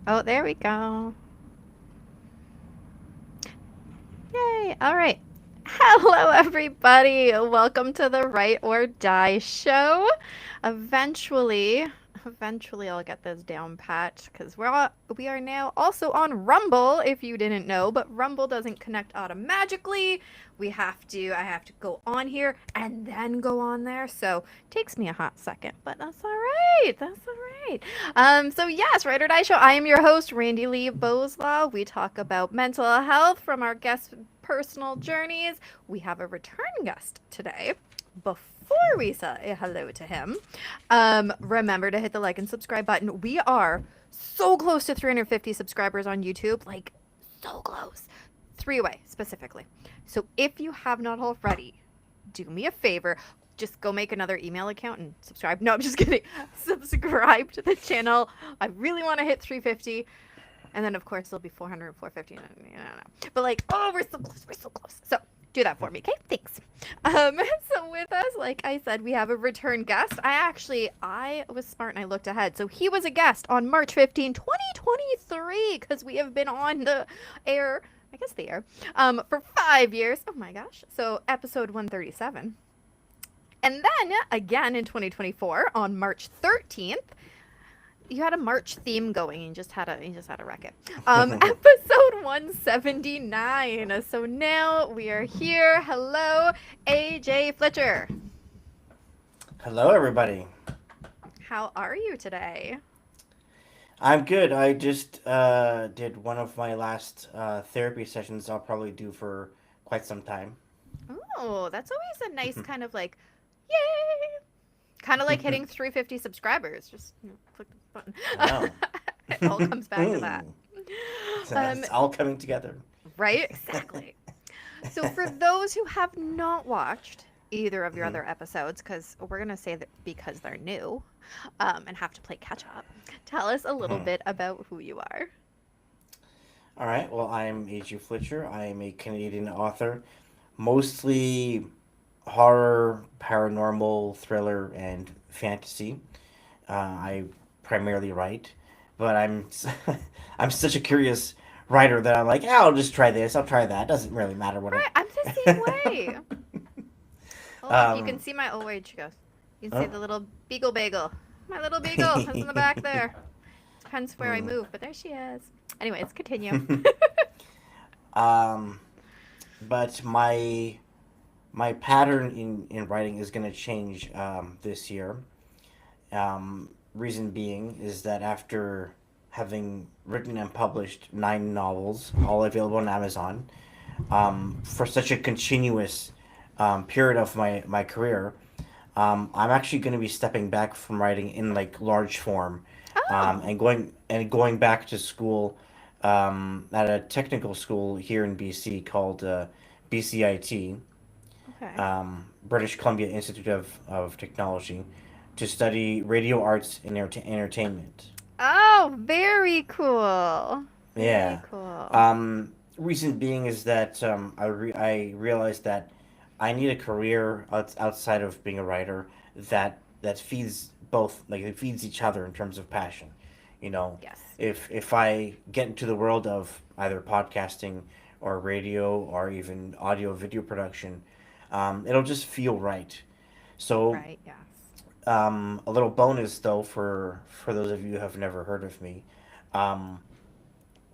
Oh, there we go. Yay. All right. Hello, everybody. Welcome to the Write or Die show. Eventually, eventually I'll get this down pat because we are now also on Rumble, if you didn't know, but Rumble doesn't connect automatically. I have to go on here and then go on there. So it takes me a hot second, but that's all right. That's all right. So yes, Write or Die show. I am your host, Randi-lee Boslaw. We talk about mental health from our guests' personal journeys. We have a return guest today. Before we say hello to him, remember to hit the like and subscribe button. We are so close to 350 subscribers on YouTube, like so close. 3 away specifically. So if you have not already, do me a favor, just go make another email account and subscribe. No, I'm just kidding. Subscribe to the channel. I really want to hit 350. And then, of course, it'll be 400 and 450. I don't know. But, like, oh, we're so close. We're so close. So, do that for me, okay? Thanks. So, with us, like I said, we have a return guest. I was smart and I looked ahead. So, he was a guest on March 15, 2023, because we have been on the air, I guess the air, for 5 years. Oh, my gosh. So, episode 137. And then, again in 2024, on March 13th, you had a March theme going. You just had to wreck it. Episode 179. So now we are here. Hello, AJ Flitcher. Hello, everybody. How are you today? I'm good. I just did one of my last therapy sessions I'll probably do for quite some time. Oh, that's always a nice kind of like, yay! Kind of like hitting 350 subscribers. Just click the button. Oh. It all comes back to that. So it's all coming together. Right? Exactly. So for those who have not watched either of your Mhm. other episodes, because we're going to say that because they're new and have to play catch up, tell us a little Mhm. bit about who you are. All right. Well, I'm A.G. Flitcher. I am a Canadian author, mostly horror, paranormal, thriller, and fantasy. I primarily write, but I'm such a curious writer that I'm like, yeah, I'll just try this, I'll try that. Doesn't really matter what Right, I'm the same way. it. Oh, look, you can um, see my, oh, wait, she goes. You can see oh, the little beagle bagel. My little beagle is in the back there. Depends where I move, but there she is. Anyways, continue. um, but my pattern in writing is going to change this year. Reason being is that after having written and published 9 novels, all available on Amazon, for such a continuous period of my career, I'm actually going to be stepping back from writing in like large form, Oh, and going back to school at a technical school here in BC called BCIT, okay. British Columbia Institute of Technology, to study radio arts and entertainment. Oh, very cool. Very Yeah. cool. Reason being is that I realized that I need a career outside of being a writer that feeds both, like it feeds each other in terms of passion. You know, Yes. if I get into the world of either podcasting or radio or even audio video production, it'll just feel right. So Right, yes. a little bonus though for those of you who have never heard of me. Um,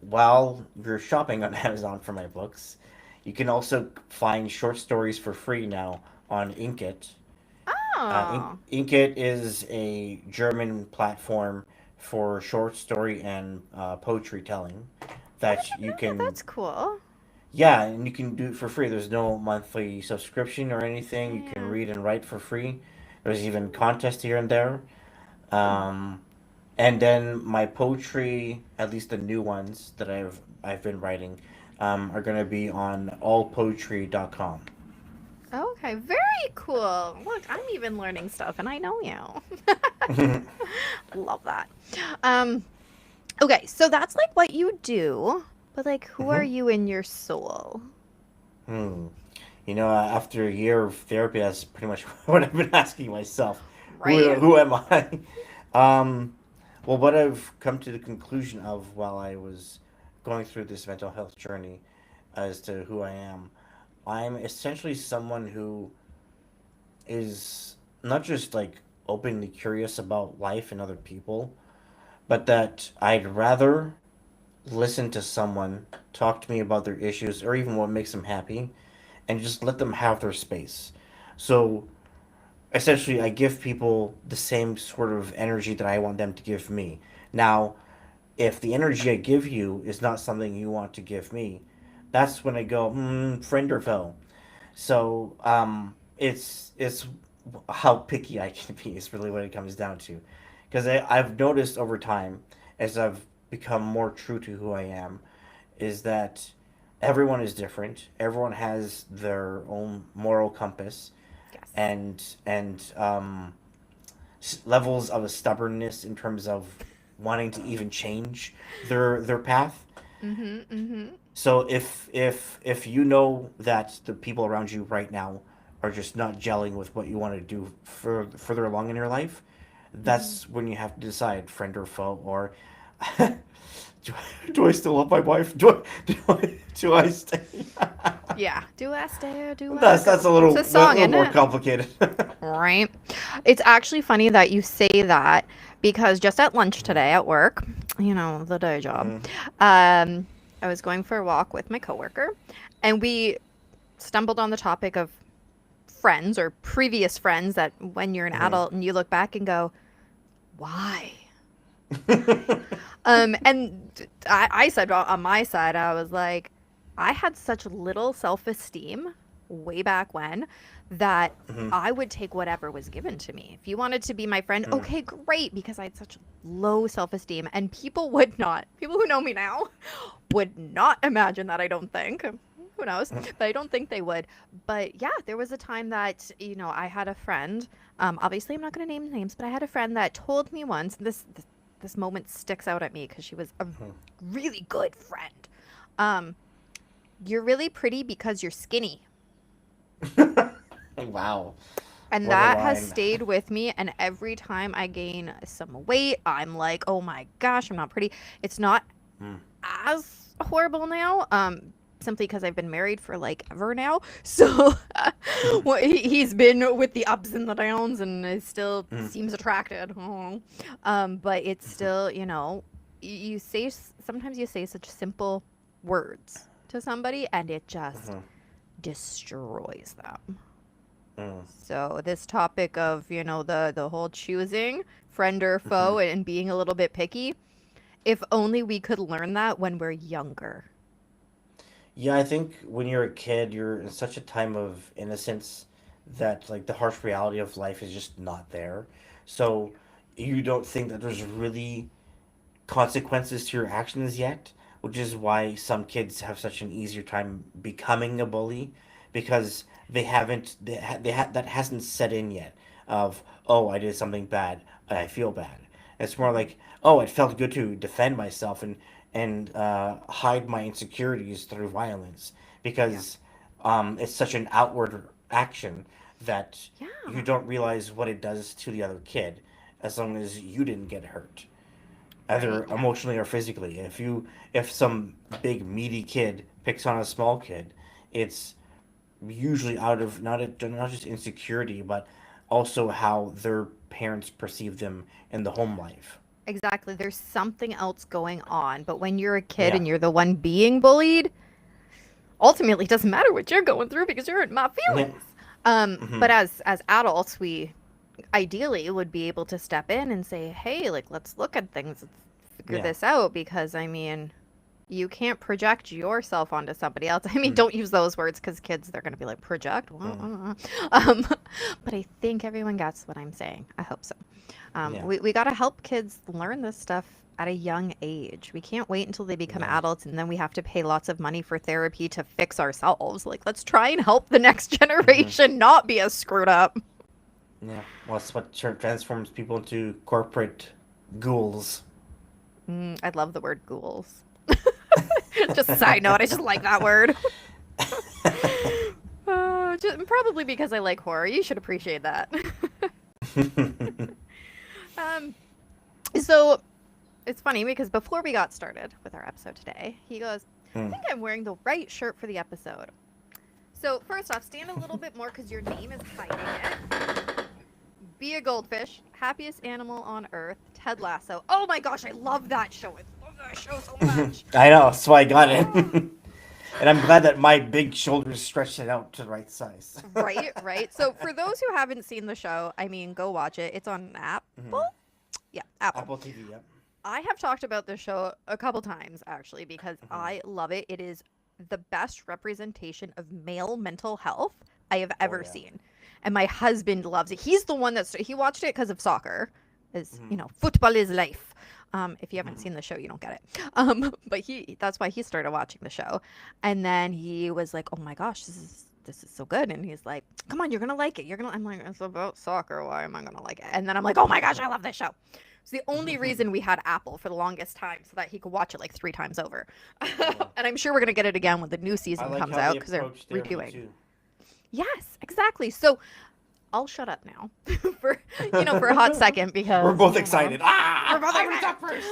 while you're shopping on Amazon for my books, you can also find short stories for free now on Inkit. Oh, Inkit is a German platform for short story and poetry telling I that didn't you know that. can, That's cool. yeah, and you can do it for free. There's no monthly subscription or anything. You can Yeah. read and write for free. There's even contests here and there. Hmm. Um, and then my poetry, at least the new ones that I've been writing, are gonna be on allpoetry.com. Okay, very cool. Look, I'm even learning stuff and I know you. Love that. Um, okay, so that's like what you do, but like who are hmm you in your soul? Hmm. After a year of therapy, that's pretty much what I've been asking myself. Who Right? who am I? Um, Well, what I've come to the conclusion of while I was going through this mental health journey as to who I am, I'm essentially someone who is not just like openly curious about life and other people, but that I'd rather listen to someone talk to me about their issues or even what makes them happy and just let them have their space. So essentially, I give people the same sort of energy that I want them to give me. Now, if the energy I give you is not something you want to give me, that's when I go, friend or foe. So it's how picky I can be is really what it comes down to, because I've noticed over time as I've become more true to who I am, is that everyone is different. Everyone has their own moral compass, Yes. and levels of a stubbornness in terms of wanting to even change their path. Mhm. Mhm. So if you know that the people around you right now are just not gelling with what you want to do further along in your life, Mhm. that's when you have to decide friend or foe, or do I still love my wife? Do I stay? Yeah. Do I stay or do I That's go? a It's a song, little isn't more it? complicated. Right. It's actually funny that you say that because just at lunch today at work, the day job, Hmm. um, I was going for a walk with my coworker, and we stumbled on the topic of friends or previous friends that when you're an Hmm. adult and you look back and go, why? Why? And I said on my side, I was like, I had such little self-esteem way back when that Hmm. I would take whatever was given to me. If you wanted to be my friend, Hmm. okay, great, because I had such low self-esteem, and people who know me now would not imagine that, I don't think. Who knows? But I don't think they would. But yeah, there was a time that, I had a friend. Obviously, I'm not going to name names, but I had a friend that told me once, this moment sticks out at me because she was a really good friend. Um, you're really pretty because you're skinny. Wow, And what a that has line. stayed with me. And every time I gain some weight, I'm like, oh my gosh, I'm not pretty. It's not Hmm. as horrible now. Simply because I've been married for like ever now. So well, he's been with the ups and the downs and it still Hmm. seems attracted. Oh. But it's still, you say, sometimes you say such simple words to somebody and it just Hmm. destroys them. Hmm. So this topic of, the whole choosing friend or Hmm. foe and being a little bit picky, if only we could learn that when we're younger. Yeah, I think when you're a kid, you're in such a time of innocence that like the harsh reality of life is just not there. So you don't think that there's really consequences to your actions yet, which is why some kids have such an easier time becoming a bully because that hasn't set in yet of, oh, I did something bad, I feel bad. It's more Hmm. like, oh, it felt good to defend myself and hide my insecurities through violence Yeah. because it's such an outward action that you Yeah. don't realize what it does to the other kid as long as you didn't get hurt Right. either Yeah. emotionally or physically. If some big meaty kid picks on a small kid, it's usually out of not just insecurity, but also how their parents perceive them in the home life. Exactly. There's something else going on. But when you're a kid Yeah. and you're the one being bullied, ultimately it doesn't matter what you're going through because you're in my Yeah. feelings. Hmm. But as adults, we ideally would be able to step in and say, hey, like, let's look at things, let's figure Yeah. this out because I mean, you can't project yourself onto somebody else. I mean, Mm. don't use those words because kids, they're going to be like, project? Well, Mm. um, but I think everyone gets what I'm saying. I hope so. Yeah. We got to help kids learn this stuff at a young age. We can't wait until they become Yeah. adults and then we have to pay lots of money for therapy to fix ourselves. Like, let's try and help the next Hmm. generation not be as screwed up. Yeah. Well, that's what transforms people into corporate ghouls. I love the word ghouls. Just a side note, I just like that word. Probably because I like horror. You should appreciate that. um, so it's funny because before we got started with our episode today, he goes, I Mm. think I'm wearing the right shirt for the episode. So, first off, stand a little bit more because your name is hiding it. Be a goldfish, happiest animal on earth, Ted Lasso. Oh my gosh, I love that show. I love that show so much. I know, that's why I got it. Oh. And I'm glad that my big shoulders stretched it out to the right size. Right, right. So, for those who haven't seen the show, I mean, go watch it. It's on Apple. Mhm. Yeah, Apple. Apple TV, yep. I have talked about this show a couple times actually because Hmm. I love it. It is the best representation of male mental health I have Oh, ever yeah. seen. And my husband loves it. He's the one he watched it because of soccer. Is, Hmm. football is life. If you haven't Hmm. seen the show, you don't get it. But that's why he started watching the show. And then he was like, "Oh my gosh, this is so good." And he's like, "Come on, you're gonna like it. You're gonna." I'm like, "It's about soccer. Why am I gonna like it?" And then I'm like, "Oh my gosh, I love this show." It's the only reason we had Apple for the longest time, so that he could watch it like 3 times over. Oh. And I'm sure we're gonna get it again when the new I season like comes how out they because they're approach their Me redoing. Too. Yes, exactly. So I'll shut up now for for a hot second We're because both excited. we're Ah! both I'm gonna excited. talk first!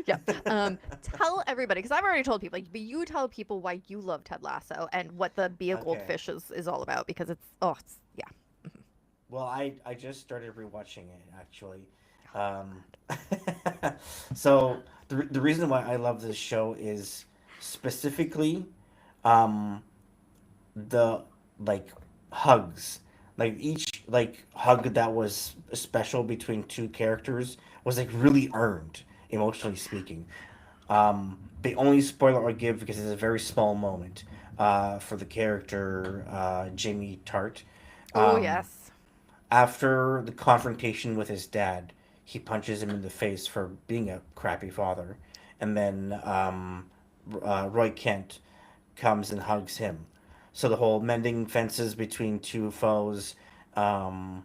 Yeah. Tell everybody because I've already told people. Like, but you tell people why you love Ted Lasso and what the Be a Okay. Goldfish is all about because it's yeah. Well, I just started rewatching it, actually. Oh, Um, so, the reason why I love this show is specifically um, the like hugs, like each like hug that was special between two characters was like really earned, emotionally speaking. The only spoiler I'll give, because it's a very small moment, for the character Jamie Tart. oh Um, yes. After the confrontation with his dad, he punches him in the face for being a crappy father, and then Roy Kent comes and hugs him. So the whole mending fences between two foes, um,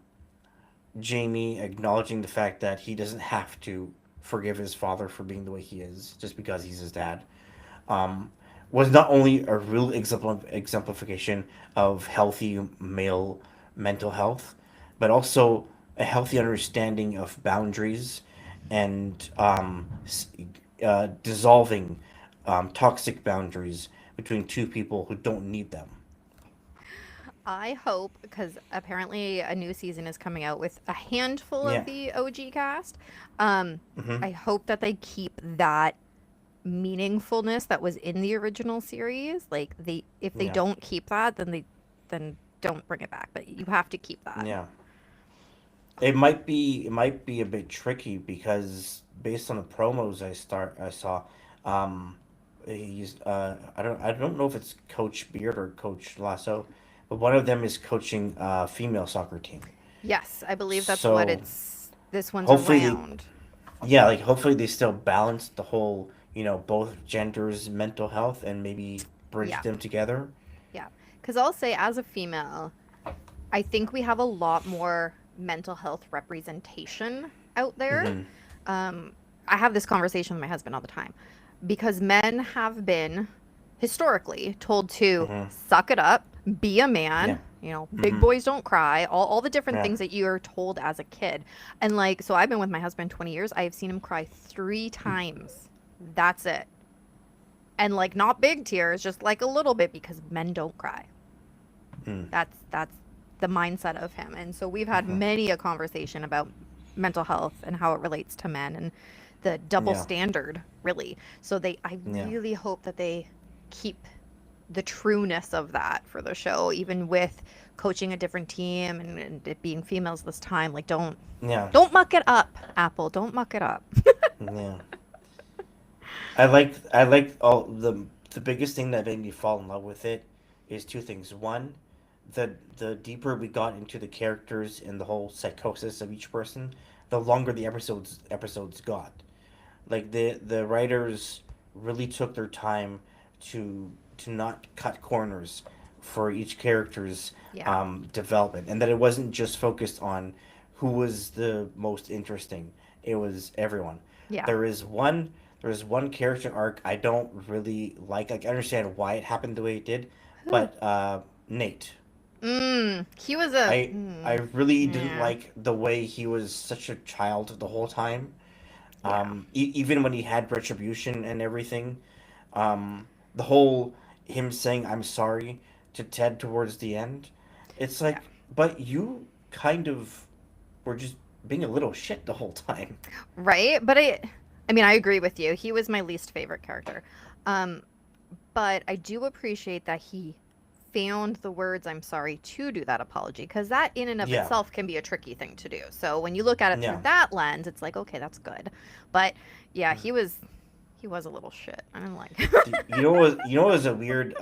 Jamie acknowledging the fact that he doesn't have to forgive his father for being the way he is just because he's his dad, um, was not only a real exemplification of healthy male mental health, but also a healthy understanding of boundaries and dissolving toxic boundaries between two people who don't need them. I hope because apparently a new season is coming out with a handful of Yeah. the OG cast. Um, Mm-hmm. I hope that they keep that meaningfulness that was in the original series. Like if they Yeah. don't keep that, then don't bring it back. But you have to keep that. Yeah. It might be a bit tricky because based on the promos I saw, um, he's I don't know if it's Coach Beard or Coach Lasso, but one of them is coaching a female soccer team. Yes, I believe that's what So it's. This one's hopefully, around. yeah, like hopefully they still balance the whole, both genders' mental health and maybe bridge Yeah, them together. yeah. Because I'll say, as a female, I think we have a lot more mental health representation out there. Mm-hmm. Um, I have this conversation with my husband all the time because men have been historically told to Mm-hmm. suck it up, be a Yeah. man, big Mm-hmm. boys don't cry, all the different Yeah. things that you are told as a kid. And like, so I've been with my husband 20 years. I have seen him cry 3 times. That's it. And like, not big tears, just like a little bit because men don't cry. Mm. That's the mindset of him. And so we've had Mm-hmm. many a conversation about mental health and how it relates to men and the double Yeah. standard, really. So I Yeah. really hope that they keep the trueness of that for the show, even with coaching a different team and it being females this time. Like, Yeah. don't muck it up, Apple. Don't muck it up. Yeah. I like all the biggest thing that made me fall in love with it is two things. One, the deeper we got into the characters and the whole psychosis of each person, the longer the episodes got. Like the writers really took their time to not cut corners for each character's Yeah. development, and that it wasn't just focused on who was the most interesting. It was everyone. Yeah. There is one there is one character arc I don't really like. Like, I understand why it happened the way it did, Who? but Nate. He was a. I really didn't Yeah. like the way he was such a child the whole time. Yeah. Even when he had retribution and everything, the whole him saying "I'm sorry" to Ted towards the end, it's Yeah. like, but you kind of were just being a little shit the whole time. Right? But I mean, I agree with you. He was my least favorite character. Um, but I do appreciate that he found the words I'm sorry to do that apology because that in and of Yeah, itself can be a tricky thing to do. So when you look at it through yeah. that lens, it's like, okay, that's good. But yeah, he was a little shit. I didn't like You know what was a weird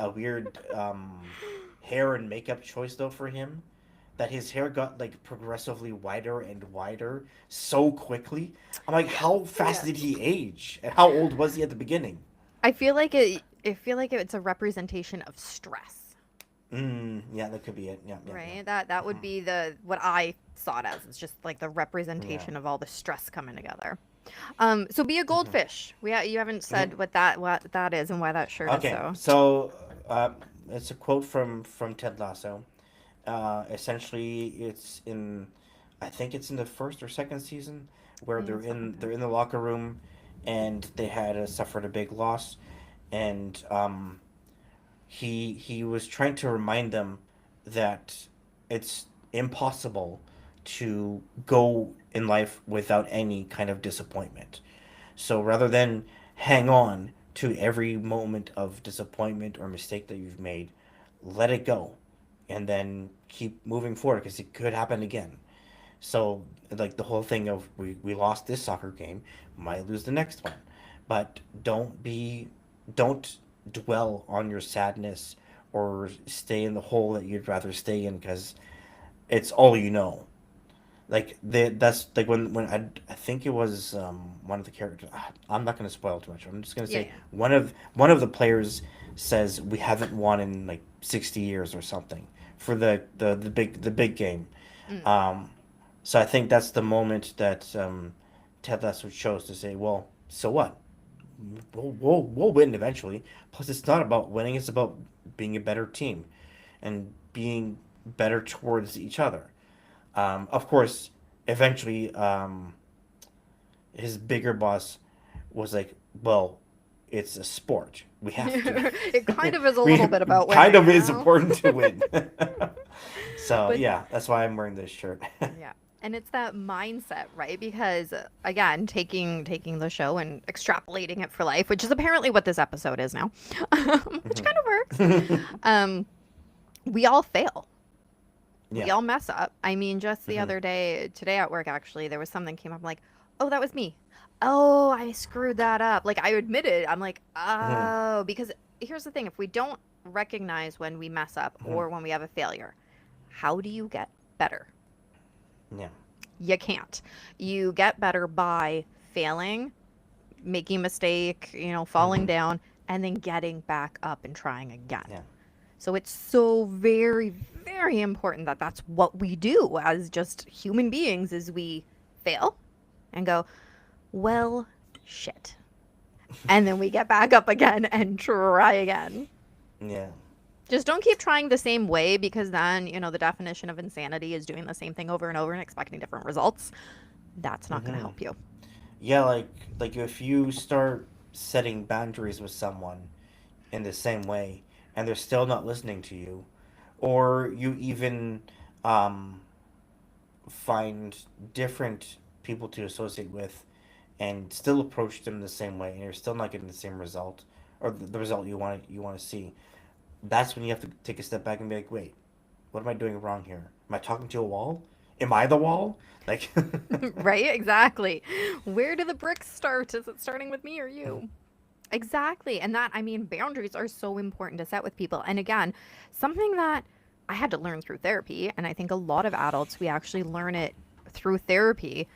hair and makeup choice though for him, that his hair got like progressively wider and wider so quickly. I'm like, Yes, how fast yes. did he age? And how old was he at the beginning? I feel like it's a representation of stress. Yeah, that could be it. Yeah, yeah, yeah. Right? That would be the what I saw it as. It's just like the Yeah. representation of all the stress coming together. So be a Hmm. goldfish. You haven't Hmm. said what that is and why that shirt is Okay, so. so it's a quote from Ted Lasso. Essentially, I think it's in the first or second season where Yeah, something like they're that. in the locker room, and they had suffered a big loss, and he was trying to remind them that it's impossible to go in life without any kind of disappointment. So rather than hang on to every moment of disappointment or mistake that you've made, let it go and then keep moving forward because it could happen again. So, like the whole thing of we lost this soccer game, might lose the next one. But don't dwell on your sadness or stay in the hole that you'd rather stay in because it's all you know. That's like when I think it was one of the characters. I'm not going to spoil too much. I'm just going to Yeah, say yeah. one of the players says we haven't won in like 60 years or something for the big game. Mm. Um, so I think that's the moment that Ted Lasso chose to say, well, so what? We'll win eventually. Plus, it's not about winning; it's about being a better team and being better towards each other. Of course, eventually, his bigger boss was like, "Well, it's a sport. We have to. It kind of is a little we bit about kind winning, of you is know? important to win." So But yeah, that's why I'm wearing this shirt. yeah. And it's that mindset, right? Because again, taking the show and extrapolating it for life, which is apparently what this episode is now, which kind of works. Um, we all fail. Yeah. We all mess up. I mean, just the Hmm. other day, today at work, actually, there was something came up. I'm like, oh, that was me. Oh, I screwed that up. Like, I admitted, I'm like, Hmm. oh, because here's the thing if we don't recognize when we mess up Hmm. or when we have a failure, how do you get better? Yeah. You can't. You get better by failing, making a mistake, falling Hmm. down, and then getting back up and trying again. Yeah. So it's so very, very important that that's what we do as just human beings is we fail and go, well, shit. And then we get back up again and try again. Yeah. Just don't keep trying the same way because then, the definition of insanity is doing the same thing over and over and expecting different results. That's not going to Hmm. help you. Yeah. Like if you start setting boundaries with someone in the same way and they're still not listening to you, or you even um, find different people to associate with and still approach them the same way and you're still not getting the same result or the result you want to see, that's when you have to take a step back and be like, wait, what am I doing wrong here? Am I talking to a wall? Am I the wall? Like, Right? Exactly. Where do the bricks start? Is it starting with me or you? Exactly. And that, I mean, boundaries are so important to set with people. And again, something that I had to learn through therapy, and I think a lot of adults, we actually learn it through therapy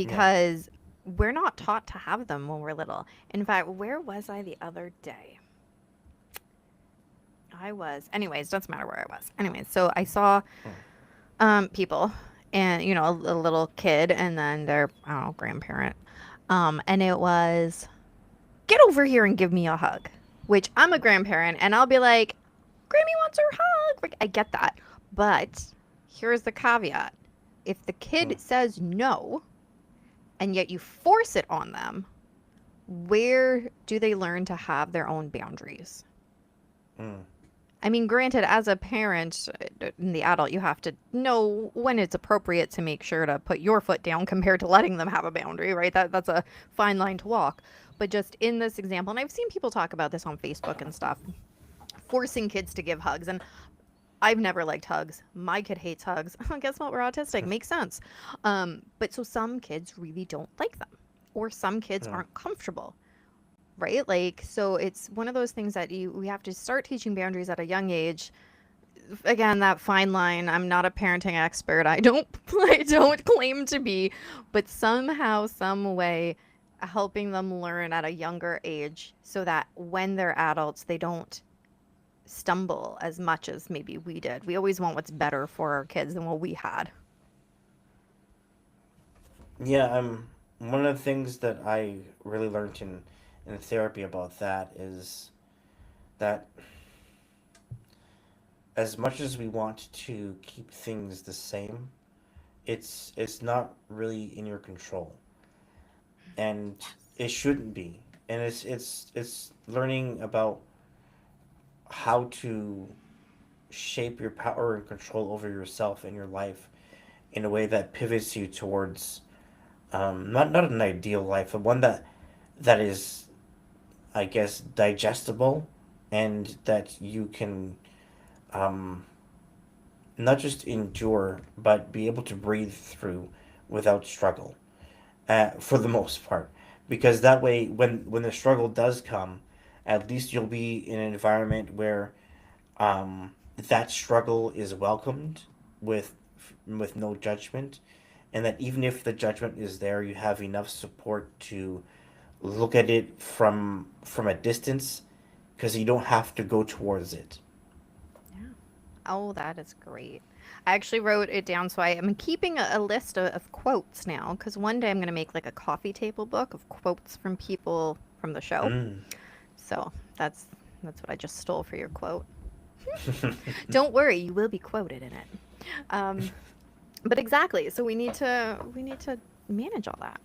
yeah. because we're not taught to have them when we're little. In fact, where was I the other day? Anyways, doesn't matter where I was. Anyways, so I saw Hmm. people and, a little kid and then their, I don't know, grandparent. And it was get over here and give me a hug. Which I'm a grandparent and I'll be like, Grammy wants her hug. Like, I get that. But here's the caveat if the Hmm. kid says no, and yet you force it on them, where do they learn to have their own boundaries? Mm. I mean, granted, as a parent, in the adult, you have to know when it's appropriate to make sure to put your foot down compared to letting them have a boundary, right? That's a fine line to walk. But just in this example, and I've seen people talk about this on Facebook and stuff, forcing kids to give hugs. And I've never liked hugs. My kid hates hugs. Guess what? We're autistic. Makes sense. But so some kids really don't like them, or some kids Mm. aren't comfortable, right? Like, so it's one of those things that we have to start teaching boundaries at a young age. Again, that fine line. I'm not a parenting expert. I don't claim to be, but somehow, some way, helping them learn at a younger age so that when they're adults, they don't stumble as much as maybe we did. We always want what's better for our kids than what we had. Yeah, one of the things that I really learned in therapy about that is that as much as we want to keep things the same, it's not really in your control, and it shouldn't be. And it's learning about how to shape your power and control over yourself and your life in a way that pivots you towards not an ideal life, but one that is, I guess, digestible, and that you can um, not just endure, but be able to breathe through without struggle, for the most part. Because that way, when the struggle does come, at least you'll be in an environment where that struggle is welcomed with with no judgment, and that even if the judgment is there, you have enough support to look at it from a distance, because you don't have to go towards it. Yeah. Oh, that is great. I actually wrote it down, so I am keeping a list of quotes now because one day I'm going to make like a coffee table book of quotes from people from the show. Mm. So that's what I just stole for your quote. Don't worry, you will be quoted in it. Um, but exactly, so we need to manage all that.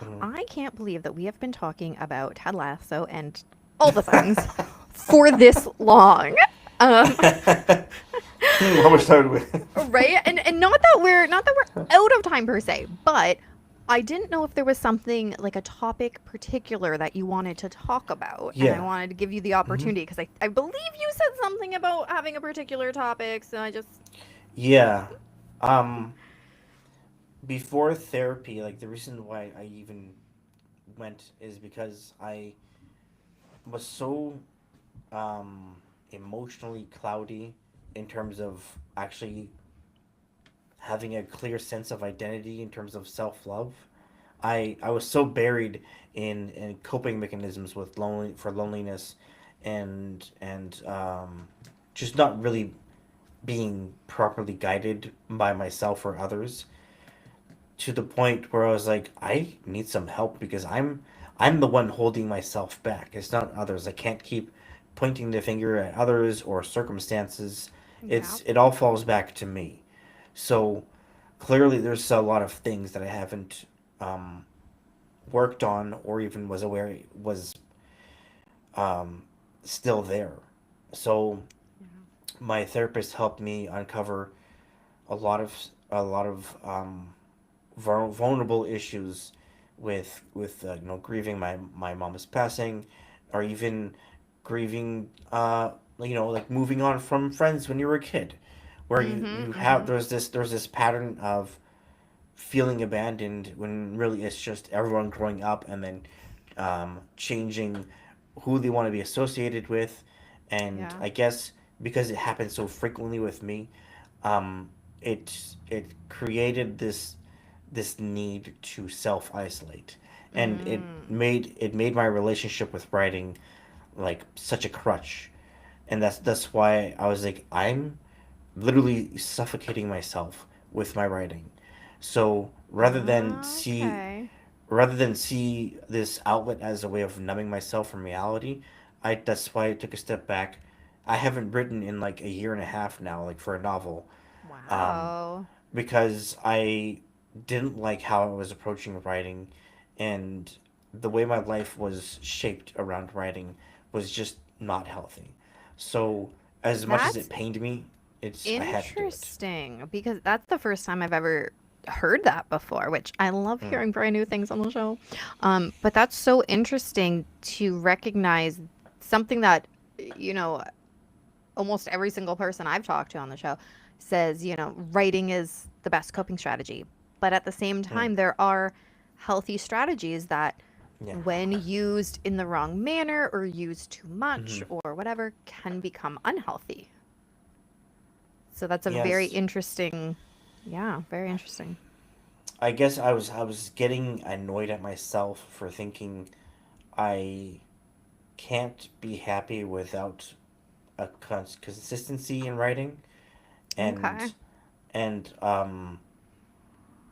Mm. I can't believe that we have been talking about Ted Lasso and all the things for this long. Um, How much time do we? right? And not that we're out of time per se, but I didn't know if there was something like a topic particular that you wanted to talk about, and I Yeah. wanted to give you the Hmm. opportunity because I believe you said something about having a particular topic, so I just Yeah. Um. Before therapy, like the reason why I even went is because I was so um emotionally cloudy in terms of actually having a clear sense of identity in terms of self love. I was so buried in coping mechanisms with loneliness, and just not really being properly guided by myself or others, to the point where I was like, I need some help because I'm the one holding myself back. It's not others. I can't keep pointing the finger at others or circumstances. yeah. It all falls back to me. So clearly, there's a lot of things that I haven't um, worked on or even was aware was um, still there. So my therapist helped me uncover a lot of vulnerable issues with grieving my mom's passing, or even grieving like moving on from friends when you were a kid, where Mhm. you have Mhm. there's this pattern of feeling abandoned when really it's just everyone growing up and then changing who they want to be associated with. And Yeah. I guess because it happened so frequently with me, it created this need to self isolate, and Mm. it made my relationship with writing like such a crutch. And that's why I was like, I'm literally suffocating myself with my writing. So Okay. rather than see this outlet as a way of numbing myself from reality, I that's why I took a step back. I haven't written in like a year and a half now, like for a novel, um, Wow. because didn't like how I was approaching writing, and the way my life was shaped around writing was just not healthy. So as much as That's it pained me, I had to do it. interesting because that's the first time I've ever heard that before, which I love Mm, hearing brand new things on the show. But that's so interesting to recognize something that, you know, almost every single person I've talked to on the show says, writing is the best coping strategy. But at the same mm, time, there are healthy strategies that, yeah. when used in the wrong manner or used too much Hmm. or whatever, can become unhealthy. So that's a very Yes. interesting, yeah, very interesting. I guess I was getting annoyed at myself for thinking I can't be happy without a consistency in writing, Okay. and and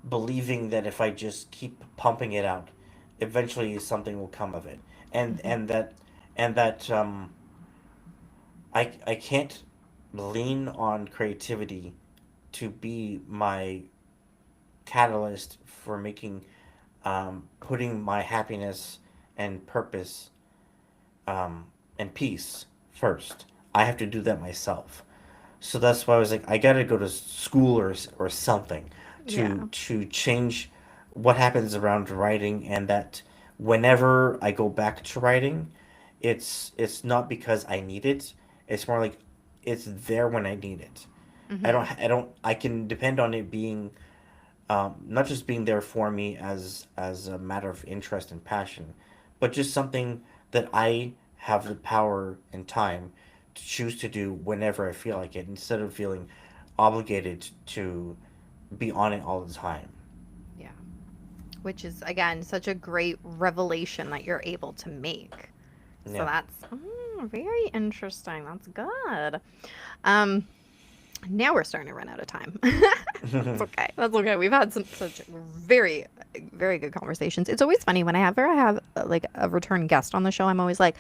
believing that if I just keep pumping it out, eventually something will come of it, and Hmm. and that and that I can't lean on creativity to be my catalyst for making putting my happiness and purpose um, and peace first. I have to do that myself. So that's why I was like, I gotta go to school or something Yeah. to change what happens around writing, and that whenever I go back to writing, it's not because I need it. It's more like it's there when I need it. Hmm. I can depend on it being not just being there for me as a matter of interest and passion, but just something that I have the power and time to choose to do whenever I feel like it, instead of feeling obligated to be on it all the time. Yeah. Which is, again, such a great revelation that you're able to make. So Yeah. that's very interesting. That's good. Um, Now we're starting to run out of time. That's okay. That's okay. We've had some such very, very good conversations. It's always funny whenever I have like a return guest on the show. I'm always like,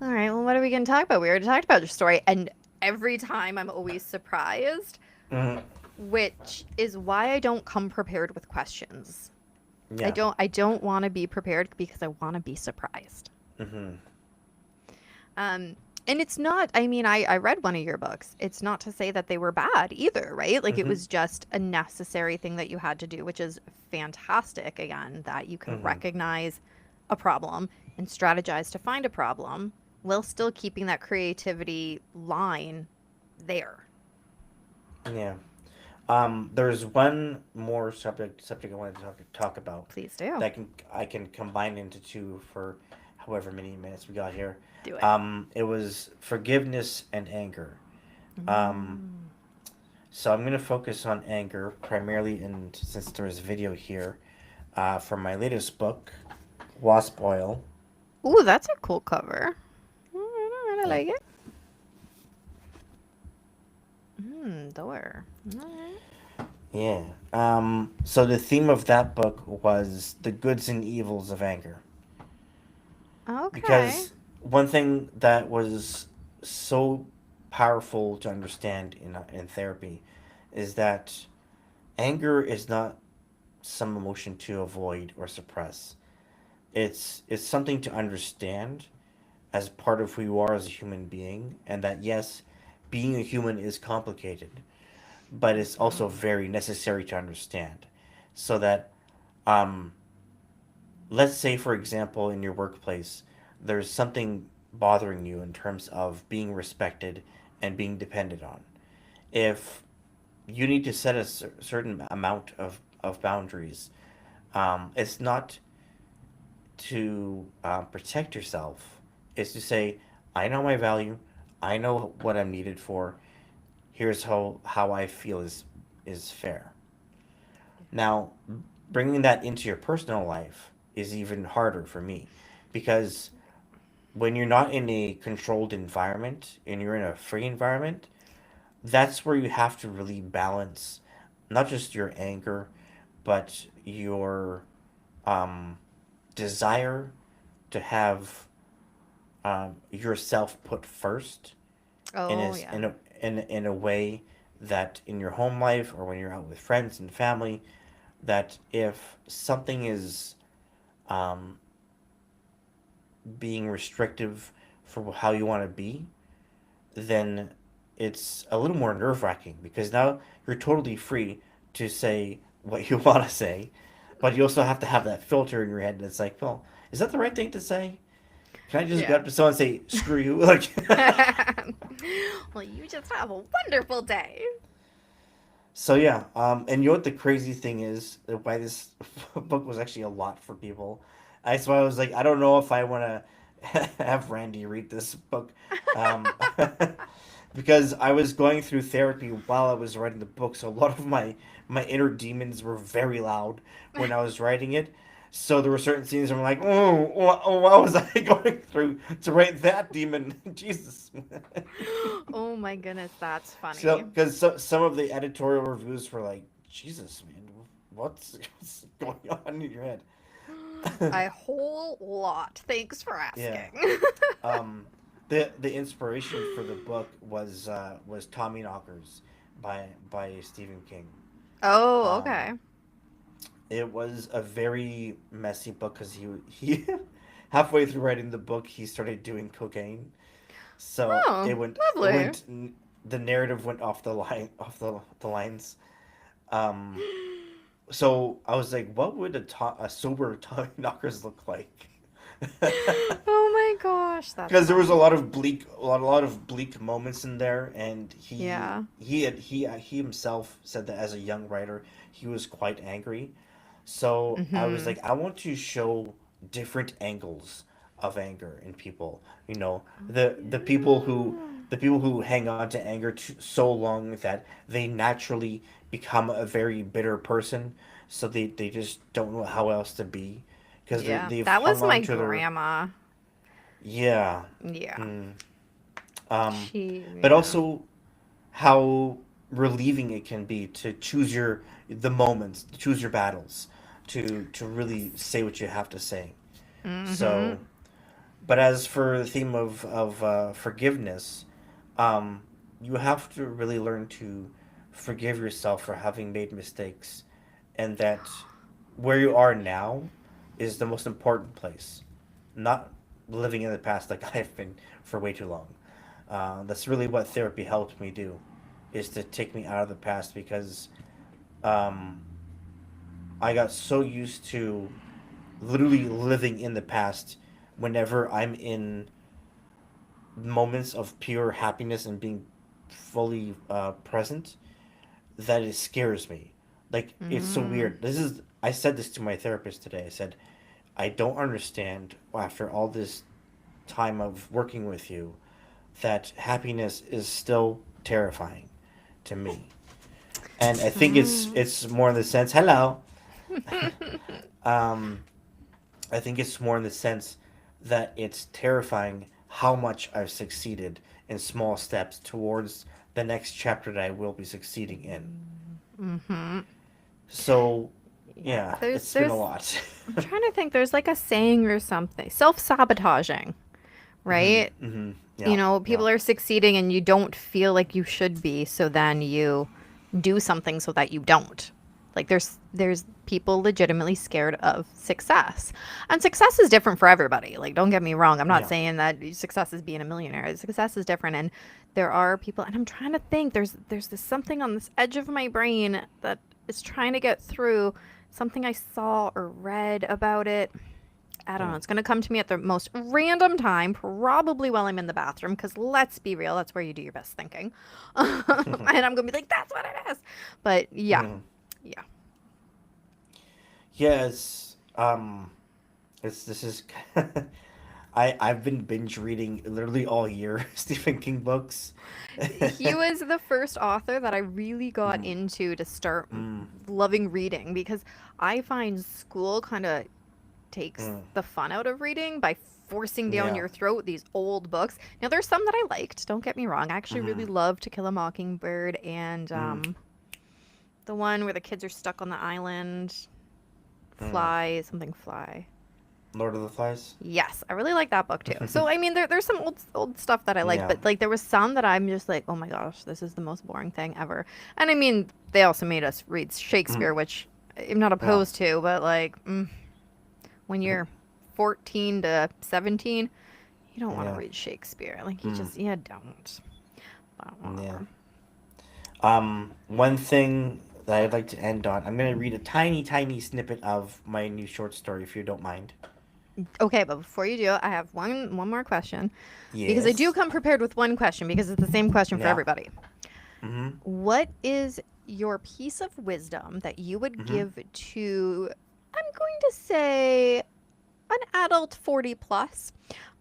all right, well, what are we going to talk about? We already talked about your story, and every time I'm always surprised, Hmm. which is why I don't come prepared with questions. I Yeah. don't. I don't want to be prepared because I want to be surprised. Hmm. Um, and it's not, I mean, I read one of your books. It's not to say that they were bad either, right? Like it Hmm. was just a necessary thing that you had to do, which is fantastic, again, that you can Hmm. recognize a problem and strategize to find a problem while still keeping that creativity line there. Yeah. There's one more subject I wanted to talk about Please do. that I can combine into two for however many minutes we got here. Do it. It was forgiveness and anger. Um, Mm. so I'm gonna focus on anger primarily, and since there's video here, from my latest book, Wasp Oil. Ooh, that's a cool cover. All right, I Yeah. like it. Door. All right. Yeah. So the theme of that book was the goods and evils of anger. Okay. Because one thing that was so powerful to understand in therapy is that anger is not some emotion to avoid or suppress. It's something to understand as part of who you are as a human being, and that yes, being a human is complicated, but it's also Hmm. very necessary to understand. So that um, let's say, for example, in your workplace, there's something bothering you in terms of being respected and being depended on. If you need to set a certain amount of boundaries, it's not to protect yourself, it's to say, I know my value, I know what I'm needed for, here's how I feel is fair. Now, bringing that into your personal life is even harder for me, because when you're not in a controlled environment and you're in a free environment, that's where you have to really balance not just your anger, but your um, desire to have yourself put first in a, Oh, yeah. in a in a way that in your home life or when you're out with friends and family, that if something is um, being restrictive for how you want to be, then it's a little more nerve wracking because now you're totally free to say what you want to say, but you also have to have that filter in your head. And it's like, well, is that the right thing to say? Can I just go Yeah. up to someone and say, screw you? Like, Well, you just have a wonderful day. so yeah. And you know what the crazy thing is? Why this book was actually a lot for people. That's why I was like, I don't know if I want to have Randy read this book. Um, because I was going through therapy while I was writing the book, so a lot of my inner demons were very loud when I was writing it. So there were certain scenes where I'm like, what was I going through to write that demon? Jesus. Oh my goodness, that's So, funny. because some of the editorial reviews were like, Jesus, man, what's going on in your head? A whole lot. Thanks for Yeah. asking. Um, the inspiration for the book was Tommy Knockers by Stephen King. Oh, Um, okay. it was a very messy book because he halfway through writing the book he started doing cocaine, so Oh, it lovely. went the narrative went off the lines. Um, so I was like, what would a sober Tommy Knockers look like? Oh my gosh, that's Because there was a funny. lot of lot of bleak moments in there, and Yeah. he himself said that as a young writer he was quite angry. So I was Mm-hmm. like, I want to show different angles of anger in people. You know, the people who hang on to anger so long that they naturally become a very bitter person. So they just don't know how else to be because Yeah. they've That hung was on my to their grandma. yeah. Yeah. Mm. Um, but Yeah. also how relieving it can be to choose the moments, to choose your battles, to really say what you have to say. Mm-hmm. So, but as for the theme of forgiveness, um, you have to really learn to forgive yourself for having made mistakes, and that where you are now is the most important place, not living in the past like I've been for way too long. That's really what therapy helped me do, is to take me out of the past because um, I got so used to literally living in the past whenever I'm in moments of pure happiness and being fully present that it scares me. Like it's so Mm. weird. This is I said this to my therapist today. I said I don't understand after all this time of working with you that happiness is still terrifying to me. And I think Mm. it's more in the sense hello. um, I think it's more in the sense that it's terrifying how much I've succeeded in small steps towards the next chapter that I will be succeeding in. Mm-hmm. So, Yeah. yeah, There's it's been a there's lot. I'm trying to think there's like a saying or something. Self-sabotaging, Hmm. right? Hmm. You Yeah, know, yeah, people are succeeding and you don't feel like you should be, so then you do something so that you don't. Like there's people legitimately scared of success. And success is different for everybody. Like don't get me wrong, I'm not yeah. saying that success is being a millionaire. Success is different and there are people and I'm trying to think there's this something on this edge of my brain that is trying to get through something I saw or read about it. I don't know. Mm. It's going to come to me at the most random time, probably while I'm in the bathroom, because let's be real, that's where you do your best thinking. And I'm going to be like, that's what it is. But yeah, Hmm. yeah. Yeah, it's this is I've been binge reading literally all year Stephen King books. He was the first author that I really got Mm, into to start mm, loving reading because I find school kind of takes mm. the fun out of reading by forcing down Yeah. your throat these old books. Now, there's some that I liked, don't get me wrong. I actually Mm-hmm. really loved To Kill a Mockingbird and Mm, the one where the kids are stuck on the island. mm. Fly, something fly. Lord of the Flies. Yes, I really like that book too. So I mean, there's some old stuff that I like, Yeah. but like there was some that I'm just like, oh my gosh, this is the most boring thing ever. And I mean, they also made us read Mm. Shakespeare, which I'm not Well, opposed to, but like when you're 14 to 17, you don't want to yeah, read Shakespeare. Like mm, you don't. But yeah. whatever. One thing that I'd like to end on, I'm gonna read a tiny, tiny snippet of my new short story, if you don't mind. Okay, but before you do, I have one more question because I do Yes. come prepared with one question because it's the same question for Yeah. everybody. Mm-hmm. What is your piece of wisdom that you would Mm-hmm. give to, I'm going to say, an adult 40 plus,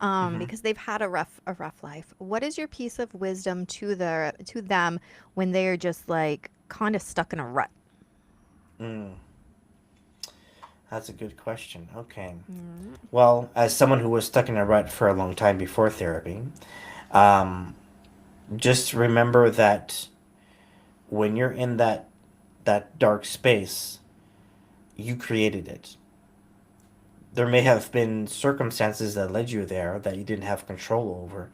Mm-hmm. because they've had a rough life? What is your piece of wisdom to them when they are just like kind of stuck in a rut? Mm. That's a good question. Okay. Mm, Well, as someone who was stuck in a rut for a long time before therapy, um, just remember that when you're in that dark space, you created it. There may have been circumstances that led you there that you didn't have control over,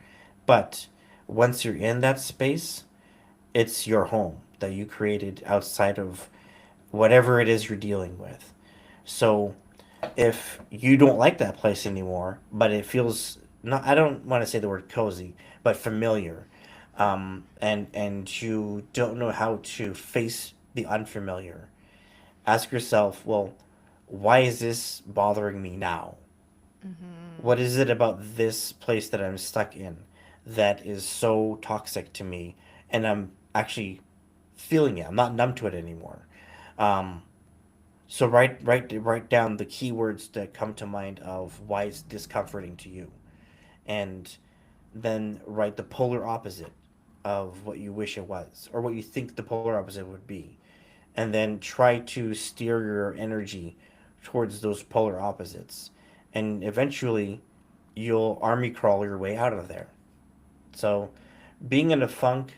but once you're in that space, it's your home that you created outside of whatever it is you're dealing with. So if you don't like that place anymore, but it feels not, I don't want to say the word cozy, but familiar, and you don't know how to face the unfamiliar, ask yourself, well, why is this bothering me now? mhm, What is it about this place that I'm stuck in that is so toxic to me, and I'm actually feeling it. I'm not numb to it anymore. Um, so write down the keywords that come to mind of why it's discomforting to you, and then write the polar opposite of what you wish it was, or what you think the polar opposite would be, and then try to steer your energy towards those polar opposites, and eventually you'll army crawl your way out of there. So, being in a funk,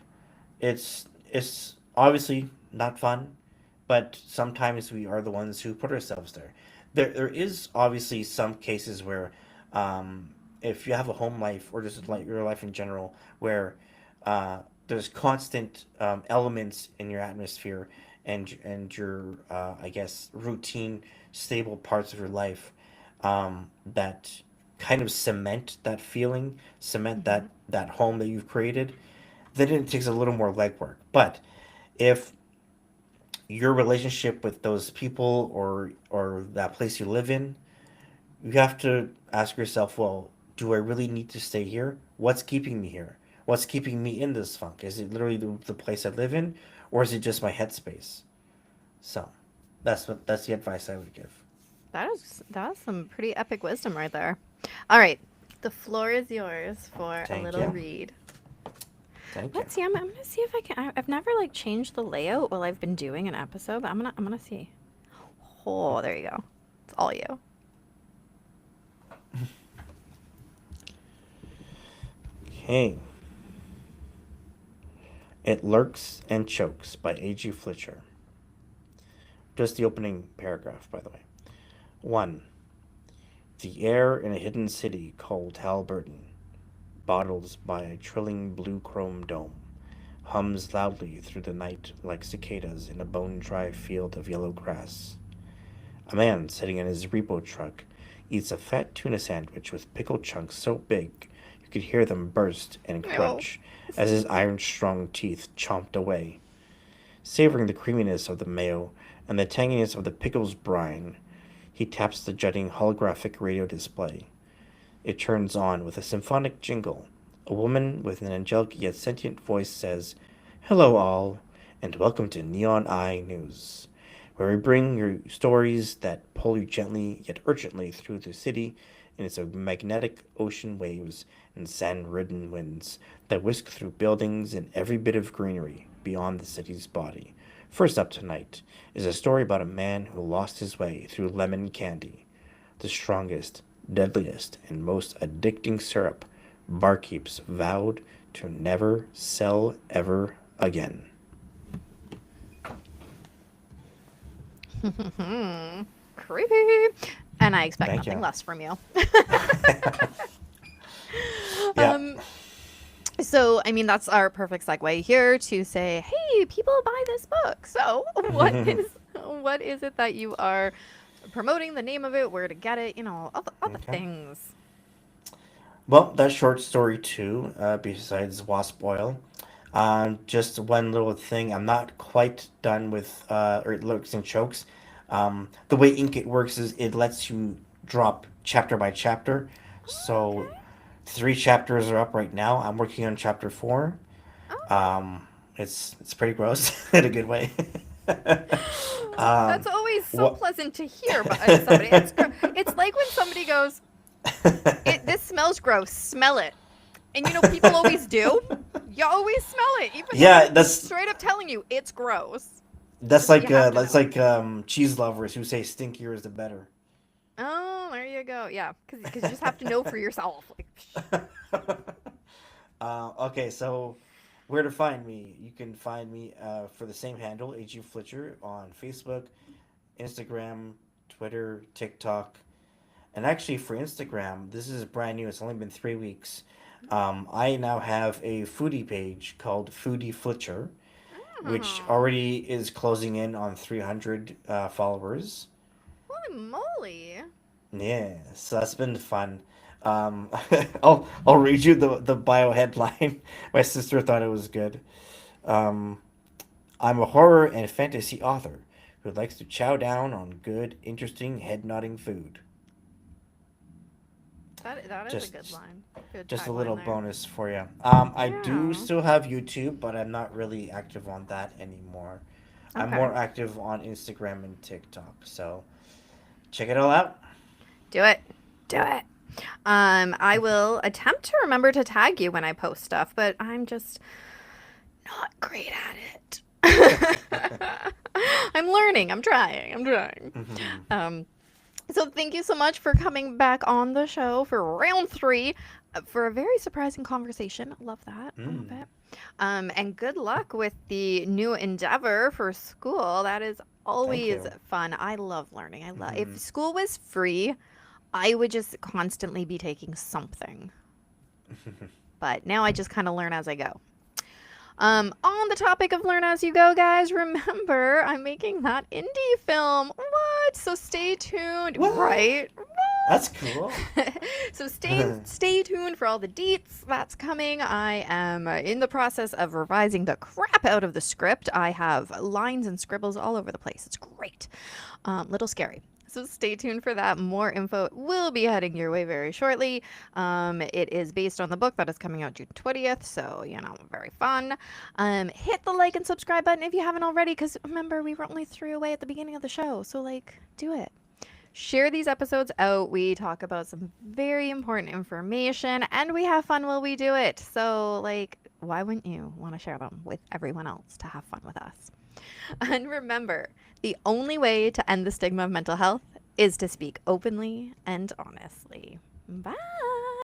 it's obviously not fun, but sometimes we are the ones who put ourselves there. There is obviously some cases where, if you have a home life or just like your life in general, where there's constant elements in your atmosphere and your I guess routine, stable parts of your life that kind of cement that feeling, cement mhm. that home that you've created, then it takes a little more legwork. But if your relationship with those people or that place you live in, you have to ask yourself, well, do I really need to stay here? What's keeping me here? What's keeping me in this funk? Is it literally the place I live in, or is it just my headspace? So, that's the advice I would give. That is some pretty epic wisdom right there. All right, the floor is yours for a Thank little you. read. Thank you. Let's see. I'm gonna see if I can. I've never like changed the layout while I've been doing an episode, but I'm gonna see. Oh, there you go. It's all you. Okay. It Lurks and Chokes by A.G. Flitcher. Just the opening paragraph, by the way. 1. The air in a hidden city called Halberton, bottles by a trilling blue chrome dome, hums loudly through the night like cicadas in a bone-dry field of yellow grass. A man sitting in his repo truck eats a fat tuna sandwich with pickled chunks so big you could hear them burst and Oh. crunch as his iron-strong teeth chomped away. Savoring the creaminess of the mayo and the tanginess of the pickle's brine, he taps the jutting holographic radio display. It turns on with a symphonic jingle. A woman with an angelic yet sentient voice says, "Hello, all, and welcome to Neon Eye News, where we bring you stories that pull you gently yet urgently through the city in its magnetic ocean waves and sand ridden winds that whisk through buildings and every bit of greenery beyond the city's body. First up tonight is a story about a man who lost his way through lemon candy, the strongest, deadliest, and most addicting syrup barkeeps vowed to never sell ever again." Creepy. And I expect Thank nothing you. less from you. Yeah. um, so I mean that's our perfect segue here to say, hey, people buy this book. So What is it that you are promoting, the name of it, where to get it, all the Okay. things. Well, that short story too, besides wasp oil. Just one little thing. I'm not quite done with or looks and chokes. The way Inkit works is it lets you drop chapter by chapter. Oh, So okay. 3 chapters are up right now. I'm working on chapter 4. Okay. Um, it's pretty gross in a good way. That's um, always so what? pleasant to hear by somebody. It's like when somebody goes, this smells gross. Smell it." And people always do. You always smell it, even though Yeah, they're that's straight up telling you it's gross. that's Just you like have to that's know. like cheese lovers who say stinkier is the better. Oh, there you go. Yeah, because you just have to know for yourself. Like, Okay, so where to find me? You can find me for the same handle, AG Flitcher, on Facebook, Instagram, Twitter, TikTok. And actually, for Instagram, this is brand new. It's only been 3 weeks. I now have a foodie page called Foodie Flitcher, which oh, already is closing in on 300 followers. holy moly! Yeah, so that's been fun. I'll read you the bio headline. My sister thought it was good. Um, I'm a horror and fantasy author who likes to chow down on good, interesting, head nodding food. That is a Just good line. Good just a tagline little there. bonus for you. I do Yeah. still have YouTube, but I'm not really active on that anymore. I'm Okay. more active on Instagram and TikTok. So check it all out. Do it. Do it. I will attempt to remember to tag you when I post stuff, but I'm just not great at it. I'm learning. I'm trying. I'm trying. Um, so thank you so much for coming back on the show for round three for a very surprising conversation. Love that. I love Mm, it. And good luck with the new endeavor for school. That is thank always you. fun. I love learning. I love if Hmm. school was free, I would just constantly be taking something. But now I just kind of learn as I go. On the topic of learn as you go, guys, remember I'm making that indie film. What? So stay tuned. What? Right? That's cool. So stay tuned for all the deets. That's coming. I am in the process of revising the crap out of the script. I have lines and scribbles all over the place. It's great. Little scary. So stay tuned for that. More info will be heading your way very shortly. It is based on the book that is coming out June 20th, so very fun. Hit the like and subscribe button if you haven't already, because remember we were only 3 away at the beginning of the show, so do it. Share these episodes out. We talk about some very important information and we have fun while we do it. So, why wouldn't you want to share them with everyone else to have fun with us? And remember, the only way to end the stigma of mental health is to speak openly and honestly. Bye.